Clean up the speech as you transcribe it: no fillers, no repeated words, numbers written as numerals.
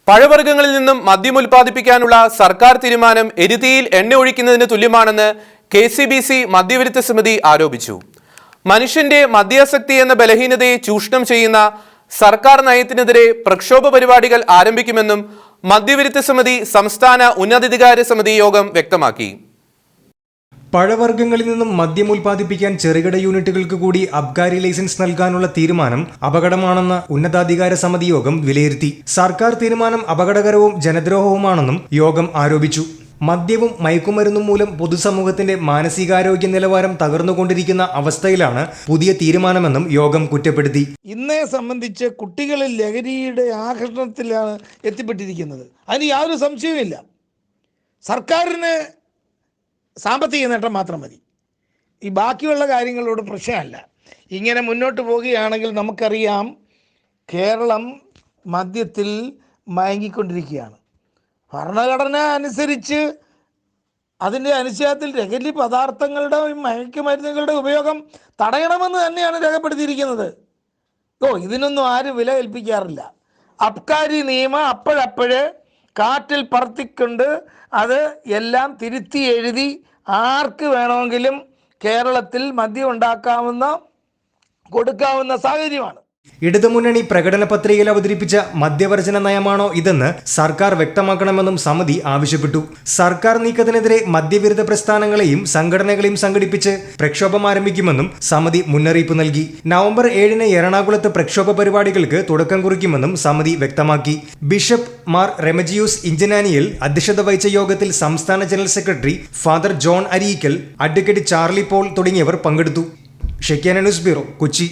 പഴവർഗ്ഗങ്ങളിൽ നിന്നും മദ്യം ഉൽപ്പാദിപ്പിക്കാനുള്ള സർക്കാർ തീരുമാനം എരുതിയിൽ എണ്ണ ഒഴിക്കുന്നതിന് തുല്യമാണെന്ന് KCBC മദ്യവിരുദ്ധ സമിതി ആരോപിച്ചു. മനുഷ്യന്റെ മദ്യാസക്തി എന്ന ബലഹീനതയെ ചൂഷണം ചെയ്യുന്ന സർക്കാർ നയത്തിനെതിരെ പ്രക്ഷോഭ പരിപാടികൾ ആരംഭിക്കുമെന്നും മദ്യവിരുദ്ധ സമിതി സംസ്ഥാന ഉന്നതാധികാര സമിതി യോഗം വ്യക്തമാക്കി. പഴവർഗ്ഗങ്ങളിൽ നിന്നും മദ്യം ഉൽപ്പാദിപ്പിക്കാൻ ചെറുകിട യൂണിറ്റുകൾക്ക് കൂടി അബ്കാരി ലൈസൻസ് നൽകാനുള്ള തീരുമാനം അപകടമാണെന്ന് ഉന്നതാധികാര സമിതി യോഗം വിലയിരുത്തി. സർക്കാർ തീരുമാനം അപകടകരവും ജനദ്രോഹവുമാണെന്നും യോഗം ആരോപിച്ചു. മദ്യവും മയക്കുമരുന്നും മൂലം പൊതുസമൂഹത്തിന്റെ മാനസികാരോഗ്യ നിലവാരം തകർന്നുകൊണ്ടിരിക്കുന്ന അവസ്ഥയിലാണ് പുതിയ തീരുമാനമെന്നും യോഗം കുറ്റപ്പെടുത്തി. ഇന്നേ സംബന്ധിച്ച് കുട്ടികളിൽ ലഹരിയുടെ ആകർഷണത്തിലാണ് എത്തിപ്പെട്ടിരിക്കുന്നത്. അതിന് യാതൊരു സംശയവുമില്ല. സർക്കാരിന് സാമ്പത്തിക നേട്ടം മാത്രം മതി. ഈ ബാക്കിയുള്ള കാര്യങ്ങളോട് പ്രശ്നമല്ല. ഇങ്ങനെ മുന്നോട്ട് പോവുകയാണെങ്കിൽ നമുക്കറിയാം, കേരളം മദ്യത്തിൽ മയങ്ങിക്കൊണ്ടിരിക്കുകയാണ്. ഭരണഘടന അനുസരിച്ച് അതിൻ്റെ അനുച്ഛേദത്തിൽ ലഹരി പദാർത്ഥങ്ങളുടെ മയക്കുമരുന്നുകളുടെ ഉപയോഗം തടയണമെന്ന് തന്നെയാണ് രേഖപ്പെടുത്തിയിരിക്കുന്നത്. ഇതിനൊന്നും ആരും വില കൽപ്പിക്കാറില്ല. അബ്കാരി നിയമം അപ്പോഴപ്പോഴേ കാറ്റിൽ പറത്തിക്കൊണ്ട് അത് എല്ലാം തിരുത്തി എഴുതി ആർക്ക് വേണമെങ്കിലും കേരളത്തിൽ മദ്യം ഉണ്ടാക്കാവുന്ന കൊടുക്കാവുന്ന സാഹചര്യമാണ്. ഇടതുമുന്നണി പ്രകടന പത്രികയിൽ അവതരിപ്പിച്ച മദ്യവർജന നയമാണോ ഇതെന്ന് സർക്കാർ വ്യക്തമാക്കണമെന്നും സമിതി ആവശ്യപ്പെട്ടു. സർക്കാർ നീക്കത്തിനെതിരെ മദ്യവിരുദ്ധ പ്രസ്ഥാനങ്ങളെയും സംഘടനകളെയും സംഘടിപ്പിച്ച് പ്രക്ഷോഭം ആരംഭിക്കുമെന്നും സമിതി മുന്നറിയിപ്പ് നൽകി. നവംബർ 7-ന് എറണാകുളത്ത് പ്രക്ഷോഭ പരിപാടികൾക്ക് തുടക്കം കുറിക്കുമെന്നും സമിതി വ്യക്തമാക്കി. ബിഷപ്പ് മാർ റെമജിയൂസ് ഇഞ്ചനാനിയിൽ അധ്യക്ഷത വഹിച്ച യോഗത്തിൽ സംസ്ഥാന general secretary father John Areekal, advocate Charlie Paul തുടങ്ങിയവർ പങ്കെടുത്തു. Shekinah news bureau, Kochi.